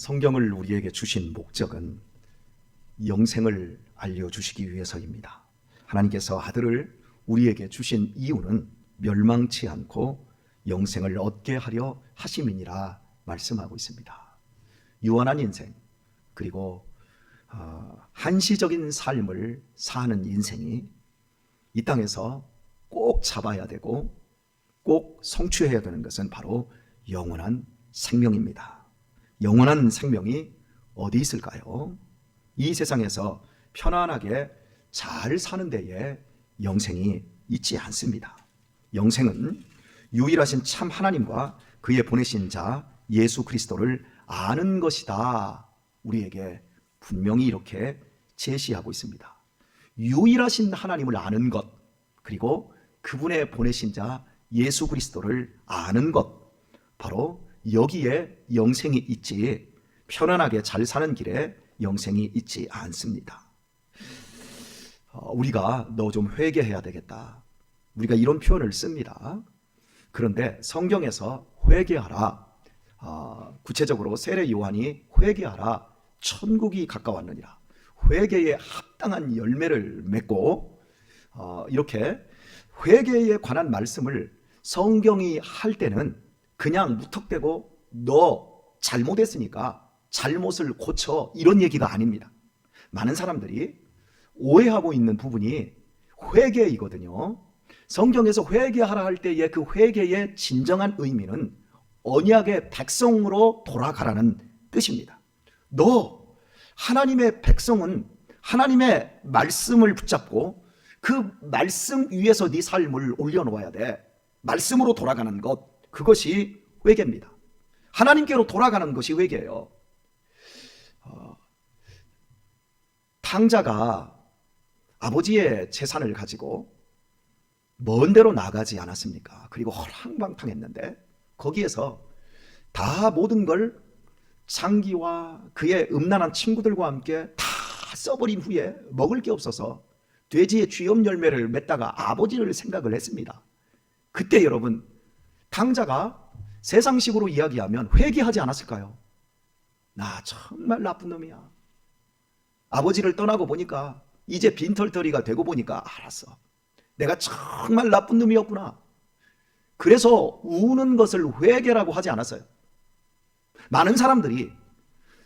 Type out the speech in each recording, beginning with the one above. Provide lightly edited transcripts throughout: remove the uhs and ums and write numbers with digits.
성경을 우리에게 주신 목적은 영생을 알려주시기 위해서입니다. 하나님께서 아들을 우리에게 주신 이유는 멸망치 않고 영생을 얻게 하려 하심이니라 말씀하고 있습니다. 유한한 인생, 그리고 한시적인 삶을 사는 인생이 이 땅에서 꼭 잡아야 되고 꼭 성취해야 되는 것은 바로 영원한 생명입니다. 영원한 생명이 어디 있을까요? 이 세상에서 편안하게 잘 사는 데에 영생이 있지 않습니다. 영생은 유일하신 참 하나님과 그의 보내신 자 예수 그리스도를 아는 것이다. 우리에게 분명히 이렇게 제시하고 있습니다. 유일하신 하나님을 아는 것, 그리고 그분의 보내신 자 예수 그리스도를 아는 것, 바로 여기에 영생이 있지, 편안하게 잘 사는 길에 영생이 있지 않습니다. 우리가 너 좀 회개해야 되겠다, 우리가 이런 표현을 씁니다. 그런데 성경에서 회개하라, 구체적으로 세례 요한이 회개하라, 천국이 가까웠느니라, 회개에 합당한 열매를 맺고, 이렇게 회개에 관한 말씀을 성경이 할 때는 그냥 무턱대고 너 잘못했으니까 잘못을 고쳐, 이런 얘기가 아닙니다. 많은 사람들이 오해하고 있는 부분이 회개이거든요. 성경에서 회개하라 할 때의 그 회개의 진정한 의미는 언약의 백성으로 돌아가라는 뜻입니다. 너 하나님의 백성은 하나님의 말씀을 붙잡고 그 말씀 위에서 네 삶을 올려놓아야 돼. 말씀으로 돌아가는 것, 그것이 회개입니다. 하나님께로 돌아가는 것이 회개예요. 탕자가 아버지의 재산을 가지고 먼 데로 나가지 않았습니까? 그리고 허랑방탕했는데 거기에서 다 모든 걸 창기와 그의 음란한 친구들과 함께 다 써버린 후에 먹을 게 없어서 돼지의 쥐염 열매를 맺다가 아버지를 생각을 했습니다. 그때 여러분, 탕자가 세상식으로 이야기하면 회개하지 않았을까요? 나 정말 나쁜 놈이야. 아버지를 떠나고 보니까 이제 빈털터리가 되고 보니까 알았어, 내가 정말 나쁜 놈이었구나. 그래서 우는 것을 회개라고 하지 않았어요. 많은 사람들이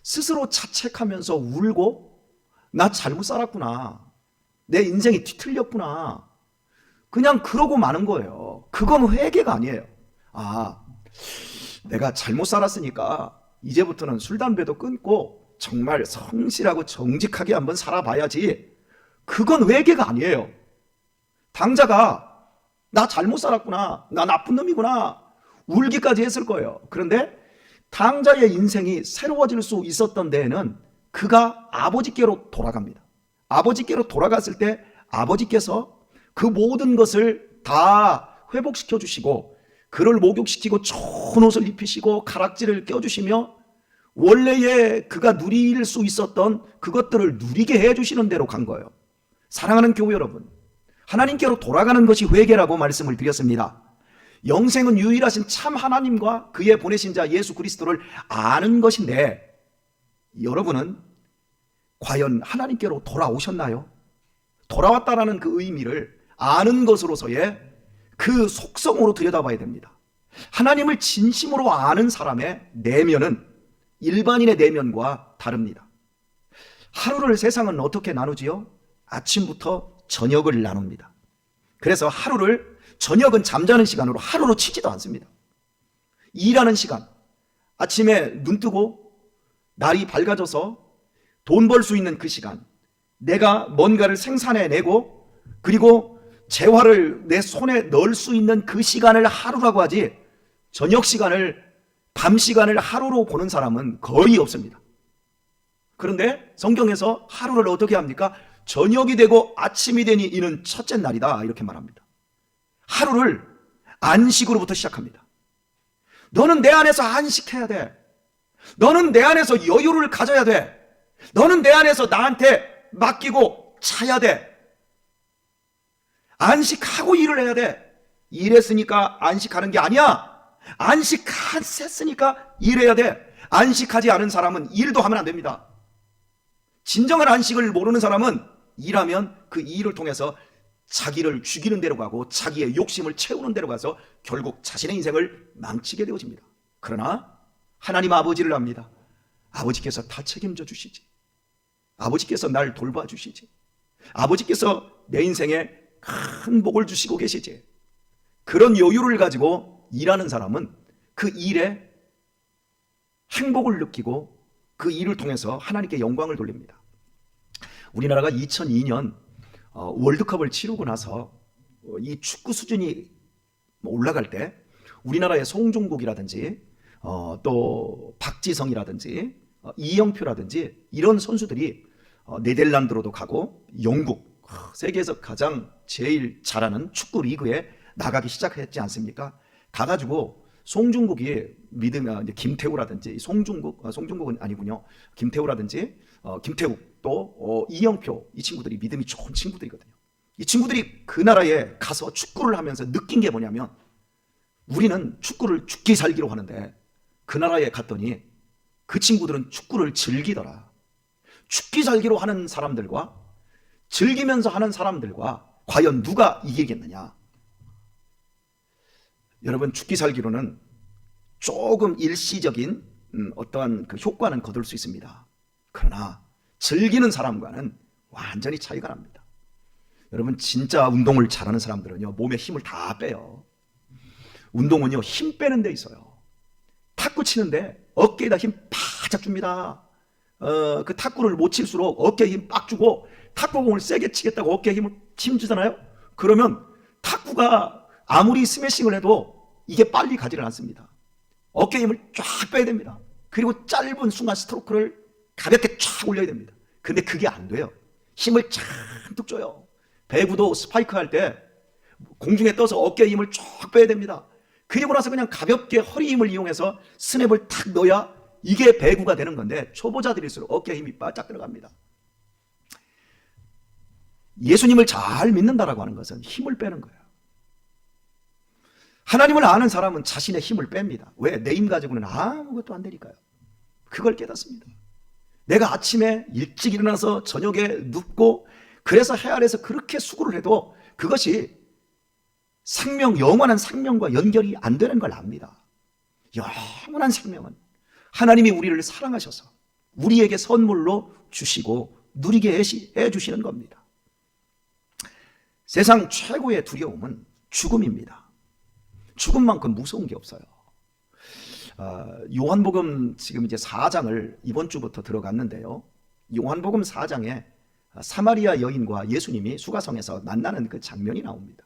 스스로 자책하면서 울고 나 잘못 살았구나, 내 인생이 뒤틀렸구나, 그냥 그러고 마는 거예요. 그건 회개가 아니에요. 내가 잘못 살았으니까 이제부터는 술, 담배도 끊고 정말 성실하고 정직하게 한번 살아봐야지. 그건 회개가 아니에요. 당자가 나 잘못 살았구나, 나 나쁜 놈이구나, 울기까지 했을 거예요. 그런데 당자의 인생이 새로워질 수 있었던 데에는 그가 아버지께로 돌아갑니다. 아버지께로 돌아갔을 때 아버지께서 그 모든 것을 다 회복시켜 주시고 그를 목욕시키고 좋은 옷을 입히시고 가락지를 껴주시며 원래의 그가 누릴 수 있었던 그것들을 누리게 해주시는 대로 간 거예요. 사랑하는 교회 여러분, 하나님께로 돌아가는 것이 회개라고 말씀을 드렸습니다. 영생은 유일하신 참 하나님과 그의 보내신 자 예수 그리스도를 아는 것인데, 여러분은 과연 하나님께로 돌아오셨나요? 돌아왔다라는 그 의미를 아는 것으로서의 그 속성으로 들여다봐야 됩니다. 하나님을 진심으로 아는 사람의 내면은 일반인의 내면과 다릅니다. 하루를 세상은 어떻게 나누지요? 아침부터 저녁을 나눕니다. 그래서 하루를, 저녁은 잠자는 시간으로 하루로 치지도 않습니다. 일하는 시간, 아침에 눈 뜨고 날이 밝아져서 돈 벌 수 있는 그 시간, 내가 뭔가를 생산해내고 그리고 재화를 내 손에 넣을 수 있는 그 시간을 하루라고 하지, 저녁 시간을, 밤 시간을 하루로 보는 사람은 거의 없습니다. 그런데 성경에서 하루를 어떻게 합니까? 저녁이 되고 아침이 되니 이는 첫째 날이다, 이렇게 말합니다. 하루를 안식으로부터 시작합니다. 너는 내 안에서 안식해야 돼. 너는 내 안에서 여유를 가져야 돼. 너는 내 안에서 나한테 맡기고 차야 돼. 안식하고 일을 해야 돼. 일했으니까 안식하는 게 아니야. 안식했으니까 일해야 돼. 안식하지 않은 사람은 일도 하면 안 됩니다. 진정한 안식을 모르는 사람은 일하면 그 일을 통해서 자기를 죽이는 데로 가고 자기의 욕심을 채우는 데로 가서 결국 자신의 인생을 망치게 되어집니다. 그러나 하나님 아버지를 압니다. 아버지께서 다 책임져 주시지. 아버지께서 날 돌봐 주시지. 아버지께서 내 인생에 큰 복을 주시고 계시지. 그런 여유를 가지고 일하는 사람은 그 일에 행복을 느끼고 그 일을 통해서 하나님께 영광을 돌립니다. 우리나라가 2002년 월드컵을 치르고 나서 이 축구 수준이 올라갈 때 우리나라의 송종국이라든지 또 박지성이라든지 이영표라든지 이런 선수들이 네덜란드로도 가고 영국, 세계에서 가장 제일 잘하는 축구 리그에 나가기 시작했지 않습니까? 가가지고 송중국이 믿으면 김태우라든지 송중국은 아니군요. 김태우라든지 김태욱 또 이영표, 이 친구들이 믿음이 좋은 친구들이거든요. 이 친구들이 그 나라에 가서 축구를 하면서 느낀 게 뭐냐면, 우리는 축구를 죽기 살기로 하는데 그 나라에 갔더니 그 친구들은 축구를 즐기더라. 죽기 살기로 하는 사람들과 즐기면서 하는 사람들과 과연 누가 이기겠느냐? 여러분, 죽기 살기로는 조금 일시적인 어떠한 그 효과는 거둘 수 있습니다. 그러나 즐기는 사람과는 완전히 차이가 납니다. 여러분, 진짜 운동을 잘하는 사람들은요, 몸에 힘을 다 빼요. 운동은요, 힘 빼는 데 있어요. 탁구 치는데 어깨에다 힘 바짝 줍니다. 그 탁구를 못 칠수록 어깨에 힘 빡 주고, 탁구공을 세게 치겠다고 어깨에 힘 주잖아요. 그러면 탁구가 아무리 스매싱을 해도 이게 빨리 가지를 않습니다. 어깨에 힘을 쫙 빼야 됩니다. 그리고 짧은 순간 스트로크를 가볍게 쫙 올려야 됩니다. 근데 그게 안 돼요. 힘을 잔뜩 줘요. 배구도 스파이크 할 때 공중에 떠서 어깨에 힘을 쫙 빼야 됩니다. 그리고 나서 그냥 가볍게 허리 힘을 이용해서 스냅을 탁 넣어야 이게 배구가 되는 건데, 초보자들일수록 어깨에 힘이 바짝 들어갑니다. 예수님을 잘 믿는다라고 하는 것은 힘을 빼는 거예요. 하나님을 아는 사람은 자신의 힘을 뺍니다. 왜? 내 힘 가지고는 아무것도 안 되니까요. 그걸 깨닫습니다. 내가 아침에 일찍 일어나서 저녁에 눕고 그래서 해 아래서 그렇게 수고를 해도 그것이 생명, 영원한 생명과 연결이 안 되는 걸 압니다. 영원한 생명은 하나님이 우리를 사랑하셔서 우리에게 선물로 주시고 누리게 해주시는 겁니다. 세상 최고의 두려움은 죽음입니다. 죽음만큼 무서운 게 없어요. 요한복음 지금 이제 4장을 이번 주부터 들어갔는데요. 요한복음 4장에 사마리아 여인과 예수님이 수가성에서 만나는 그 장면이 나옵니다.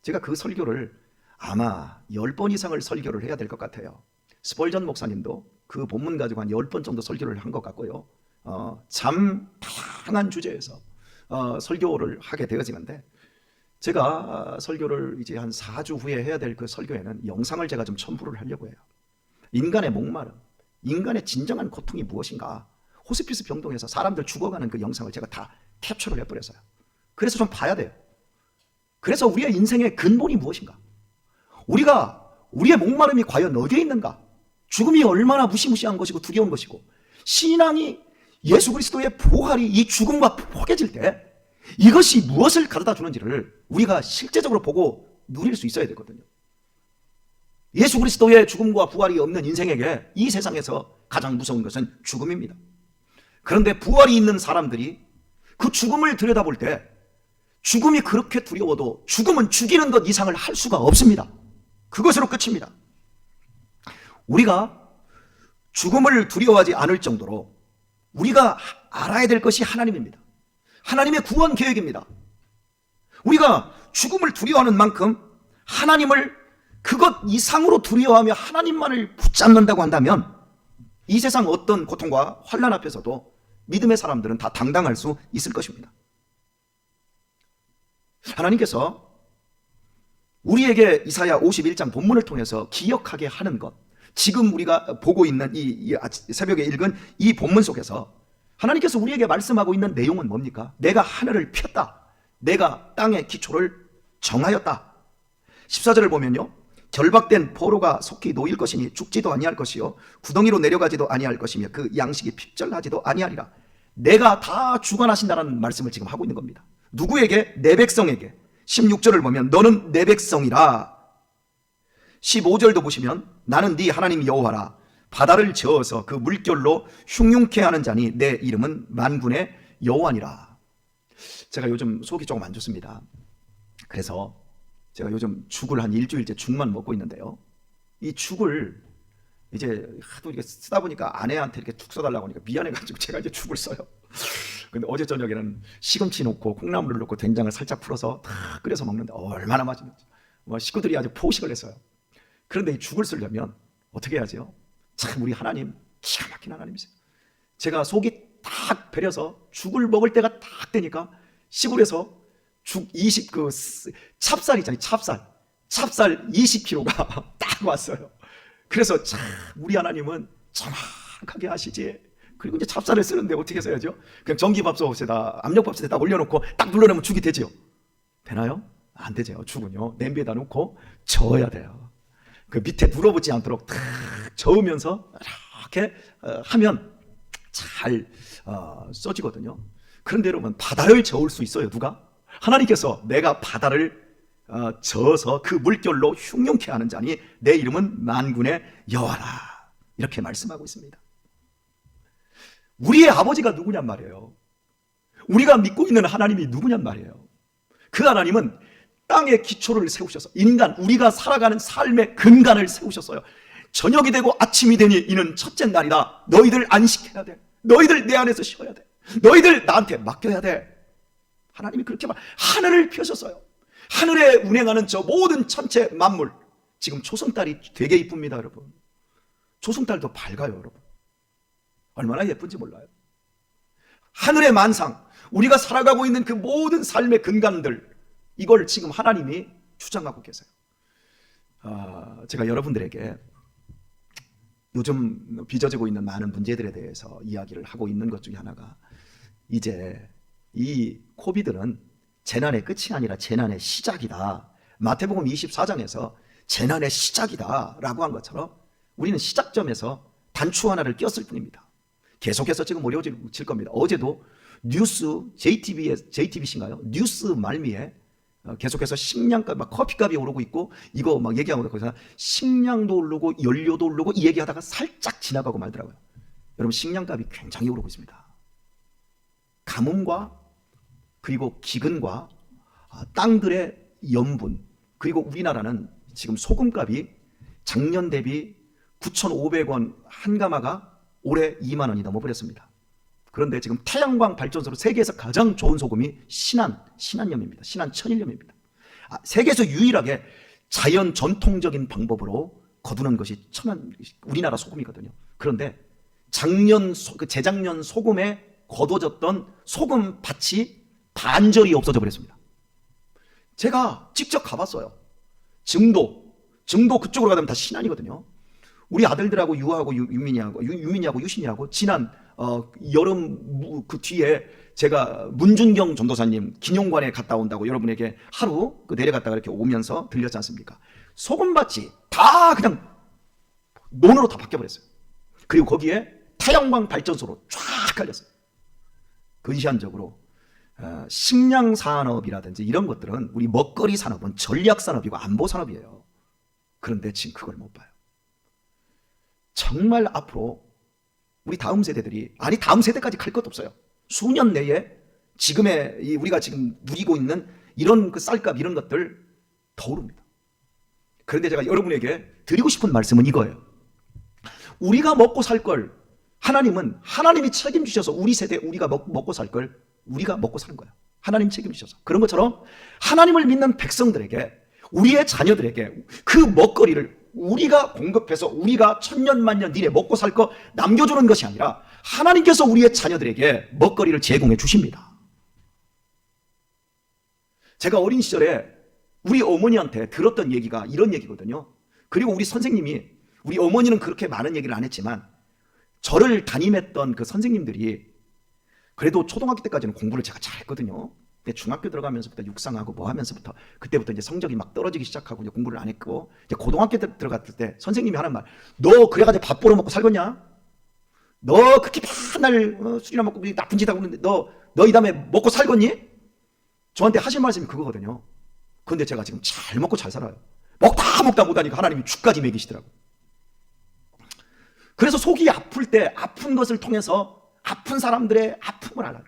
제가 그 설교를 아마 10번 이상을 설교를 해야 될 것 같아요. 스펄전 목사님도 그 본문 가지고 한 10번 정도 설교를 한 것 같고요. 참 다양한 주제에서 설교를 하게 되어지는데, 제가 설교를 이제 한 4주 후에 해야 될 그 설교에는 영상을 제가 좀 첨부를 하려고 해요. 인간의 목마름, 인간의 진정한 고통이 무엇인가, 호스피스 병동에서 사람들 죽어가는 그 영상을 제가 다 캡처를 해버렸어요. 그래서 좀 봐야 돼요. 그래서 우리의 인생의 근본이 무엇인가, 우리의 목마름이 과연 어디에 있는가, 죽음이 얼마나 무시무시한 것이고 두려운 것이고, 신앙이 예수 그리스도의 부활이 이 죽음과 포개질 때 이것이 무엇을 가져다 주는지를 우리가 실제적으로 보고 누릴 수 있어야 되거든요. 예수 그리스도의 죽음과 부활이 없는 인생에게 이 세상에서 가장 무서운 것은 죽음입니다. 그런데 부활이 있는 사람들이 그 죽음을 들여다볼 때 죽음이 그렇게 두려워도 죽음은 죽이는 것 이상을 할 수가 없습니다. 그것으로 끝입니다. 우리가 죽음을 두려워하지 않을 정도로 우리가 알아야 될 것이 하나님입니다. 하나님의 구원 계획입니다. 우리가 죽음을 두려워하는 만큼 하나님을 그것 이상으로 두려워하며 하나님만을 붙잡는다고 한다면 이 세상 어떤 고통과 환난 앞에서도 믿음의 사람들은 다 당당할 수 있을 것입니다. 하나님께서 우리에게 이사야 51장 본문을 통해서 기억하게 하는 것, 지금 우리가 보고 있는 이 새벽에 읽은 이 본문 속에서 하나님께서 우리에게 말씀하고 있는 내용은 뭡니까? 내가 하늘을 폈다. 내가 땅의 기초를 정하였다. 14절을 보면요, 결박된 포로가 속히 놓일 것이니 죽지도 아니할 것이요 구덩이로 내려가지도 아니할 것이며 그 양식이 핍절하지도 아니하리라. 내가 다 주관하신다는 말씀을 지금 하고 있는 겁니다. 누구에게? 내 백성에게. 16절을 보면 너는 내 백성이라. 15절도 보시면 나는 네 하나님 여호와라. 바다를 저어서 그 물결로 흉흉케 하는 자니 내 이름은 만군의 여호와니라. 제가 요즘 속이 조금 안 좋습니다. 그래서 제가 요즘 죽을 한 일주일째 죽만 먹고 있는데요. 이 죽을 이제 하도 이렇게 쓰다 보니까 아내한테 이렇게 죽 써달라고 하니까 미안해가지고 제가 이제 죽을 써요. 근데 어제 저녁에는 시금치 넣고 콩나물을 넣고 된장을 살짝 풀어서 다 끓여서 먹는데 얼마나 맛있는지. 식구들이 아주 포식을 했어요. 그런데 이 죽을 쓰려면 어떻게 해야죠? 참 우리 하나님 기가 막힌 하나님이세요. 제가 속이 딱 배려서 죽을 먹을 때가 딱 되니까 시골에서 죽 20, 찹쌀 있잖아요. 찹쌀 20kg가 딱 왔어요. 그래서 참 우리 하나님은 정확하게 하시지. 그리고 이제 찹쌀을 쓰는데 어떻게 써야죠? 그냥 전기밥솥에다 압력밥솥에다 올려놓고 딱 눌러내면 죽이 되죠. 되나요? 안 되죠. 죽은요 냄비에다 놓고 저어야 돼요. 그 밑에 눌어붙지 않도록 탁 저으면서 이렇게 하면 잘 써지거든요. 그런데 여러분 바다를 저을 수 있어요. 누가? 하나님께서 내가 바다를 저어서 그 물결로 흉흉케 하는 자니 내 이름은 만군의 여호와라. 이렇게 말씀하고 있습니다. 우리의 아버지가 누구냔 말이에요. 우리가 믿고 있는 하나님이 누구냔 말이에요. 그 하나님은 땅의 기초를 세우셔서 인간, 우리가 살아가는 삶의 근간을 세우셨어요. 저녁이 되고 아침이 되니 이는 첫째 날이다. 너희들 안식해야 돼. 너희들 내 안에서 쉬어야 돼. 너희들 나한테 맡겨야 돼. 하나님이 그렇게 하늘을 펴셨어요. 하늘에 운행하는 저 모든 천체 만물. 지금 초승달이 되게 이쁩니다, 여러분. 초승달도 밝아요, 여러분. 얼마나 예쁜지 몰라요. 하늘의 만상, 우리가 살아가고 있는 그 모든 삶의 근간들, 이걸 지금 하나님이 주장하고 계세요. 제가 여러분들에게 요즘 빚어지고 있는 많은 문제들에 대해서 이야기를 하고 있는 것 중에 하나가, 이제 이 코비드는 재난의 끝이 아니라 재난의 시작이다. 마태복음 24장에서 재난의 시작이다 라고 한 것처럼 우리는 시작점에서 단추 하나를 꼈을 뿐입니다. 계속해서 지금 어려워질 겁니다. 어제도 뉴스 JTBC인가요? 뉴스 말미에 계속해서 식량값, 막 커피값이 오르고 있고 이거 막 얘기하고 거기서 식량도 오르고 연료도 오르고 이 얘기하다가 살짝 지나가고 말더라고요. 여러분 식량값이 굉장히 오르고 있습니다. 가뭄과 그리고 기근과 땅들의 염분, 그리고 우리나라는 지금 소금값이 작년 대비 9,500원 한 가마가 올해 2만 원이 넘어버렸습니다. 그런데 지금 태양광 발전소로 세계에서 가장 좋은 소금이 신한염입니다. 신한 천일염입니다. 세계에서 유일하게 자연 전통적인 방법으로 거두는 것이 우리나라 소금이거든요. 그런데 재작년 소금에 거둬졌던 소금 밭이 반절이 없어져 버렸습니다. 제가 직접 가봤어요. 증도 그쪽으로 가면 다 신안이거든요. 우리 아들들하고 유민이하고 유신이하고 지난 여름 그 뒤에 제가 문준경 전도사님 기념관에 갔다 온다고 여러분에게 하루 내려갔다가 이렇게 오면서 들렸지 않습니까? 소금밭이 다 그냥 논으로 다 바뀌어버렸어요. 그리고 거기에 태양광 발전소로 쫙 깔렸어요. 근시안적으로 식량 산업이라든지 이런 것들은 우리 먹거리 산업은 전략 산업이고 안보 산업이에요. 그런데 지금 그걸 못 봐요. 정말 앞으로 우리 다음 세대들이, 아니 다음 세대까지 갈 것도 없어요. 수년 내에 지금의 우리가 지금 누리고 있는 이런 그 쌀값 이런 것들 더 오릅니다. 그런데 제가 여러분에게 드리고 싶은 말씀은 이거예요. 우리가 먹고 살 걸 하나님이 책임주셔서 우리 세대 우리가 먹고 살 걸 우리가 먹고 사는 거예요. 하나님 책임주셔서. 그런 것처럼 하나님을 믿는 백성들에게, 우리의 자녀들에게 그 먹거리를 우리가 공급해서 우리가 천년만년 이래 먹고 살 거 남겨주는 것이 아니라 하나님께서 우리의 자녀들에게 먹거리를 제공해 주십니다. 제가 어린 시절에 우리 어머니한테 들었던 얘기가 이런 얘기거든요. 그리고 우리 선생님이, 우리 어머니는 그렇게 많은 얘기를 안 했지만 저를 담임했던 그 선생님들이, 그래도 초등학교 때까지는 공부를 제가 잘했거든요. 근데 중학교 들어가면서부터 육상하고 뭐 하면서부터 그때부터 이제 성적이 막 떨어지기 시작하고 이제 공부를 안 했고, 이제 고등학교 때 들어갔을 때 선생님이 하는 말, 너 그래가지고 밥 벌어먹고 살겠냐? 너 그렇게 맨날 술이나 먹고 나쁜 짓 하고 있는데 너 이 다음에 먹고 살겠니? 저한테 하신 말씀이 그거거든요. 그런데 제가 지금 잘 먹고 잘 살아요. 먹다 못하니까 하나님이 죽까지 먹이시더라고요. 그래서 속이 아플 때 아픈 것을 통해서 아픈 사람들의 아픔을 알아요.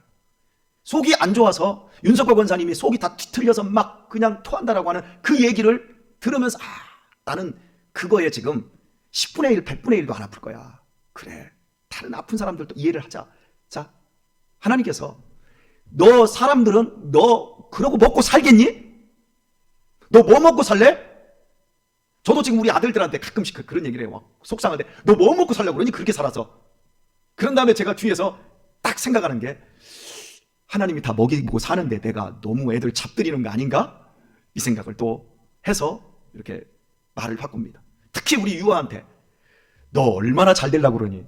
속이 안 좋아서 윤석열 권사님이 속이 다 뒤틀려서 막 그냥 토한다라고 하는 그 얘기를 들으면서 나는 그거에 지금 10분의 1, 100분의 1도 안 아플 거야. 그래, 다른 아픈 사람들도 이해를 하자. 자, 하나님께서 너 사람들은 너 그러고 먹고 살겠니? 너 뭐 먹고 살래? 저도 지금 우리 아들들한테 가끔씩 그런 얘기를 해요. 속상한데 너 뭐 먹고 살려고 그러니? 그렇게 살아서. 그런 다음에 제가 뒤에서 딱 생각하는 게, 하나님이 다 먹이고 사는데 내가 너무 애들 잡들이는 거 아닌가? 이 생각을 또 해서 이렇게 말을 바꿉니다. 특히 우리 유아한테 너 얼마나 잘 되려고 그러니?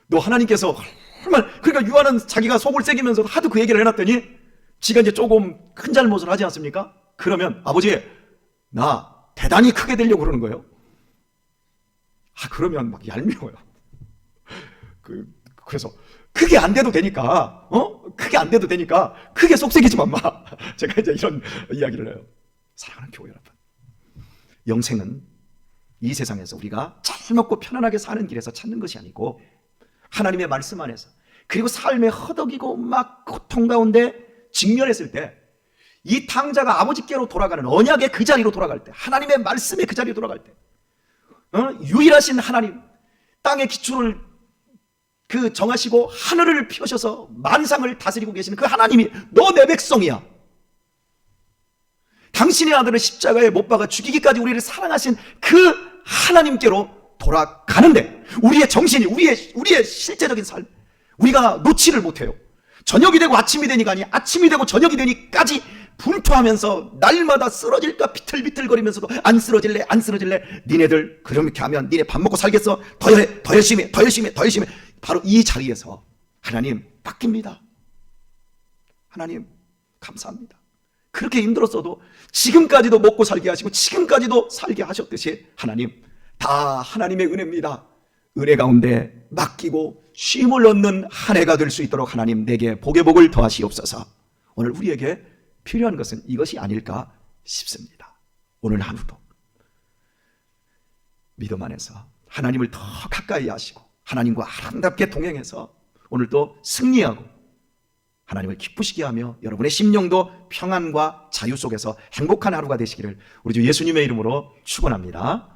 너 하나님께서 얼마나, 그러니까 유아는 자기가 속을 새기면서 하도 그 얘기를 해놨더니 지가 이제 조금 큰 잘못을 하지 않습니까? 그러면 아버지 나 대단히 크게 되려고 그러는 거예요. 그러면 막 얄미워요. 그래서 크게 안 돼도 되니까, 크게 안 돼도 되니까 크게 속색이지 마. 제가 이제 이런 이야기를 해요. 사랑하는 교회 여러분, 영생은 이 세상에서 우리가 잘 먹고 편안하게 사는 길에서 찾는 것이 아니고 하나님의 말씀 안에서, 그리고 삶에 허덕이고 막 고통 가운데 직면했을 때 이 탕자가 아버지께로 돌아가는 언약의 그 자리로 돌아갈 때, 하나님의 말씀의 그 자리로 돌아갈 때, 유일하신 하나님, 땅의 기초를 정하시고 하늘을 펴셔서 만상을 다스리고 계시는 그 하나님이 너 내 백성이야. 당신의 아들을 십자가에 못 박아 죽이기까지 우리를 사랑하신 그 하나님께로 돌아가는데, 우리의 정신이, 우리의 실제적인 삶, 우리가 놓지를 못해요. 저녁이 되고 아침이 되니가 아니, 아침이 되고 저녁이 되니까지 분투하면서 날마다 쓰러질까 비틀비틀거리면서도 안 쓰러질래 니네들 그렇게 하면 니네 밥 먹고 살겠어? 더 열심히 해. 바로 이 자리에서 하나님 바뀝니다. 하나님 감사합니다. 그렇게 힘들었어도 지금까지도 먹고 살게 하시고 지금까지도 살게 하셨듯이 하나님, 다 하나님의 은혜입니다. 은혜 가운데 맡기고 쉼을 얻는 한 해가 될 수 있도록 하나님 내게 복의 복을 더하시옵소서. 오늘 우리에게 필요한 것은 이것이 아닐까 싶습니다. 오늘 하루도 믿음 안에서 하나님을 더 가까이 하시고 하나님과 아름답게 동행해서 오늘도 승리하고 하나님을 기쁘시게 하며 여러분의 심령도 평안과 자유 속에서 행복한 하루가 되시기를 우리 주 예수님의 이름으로 축원합니다.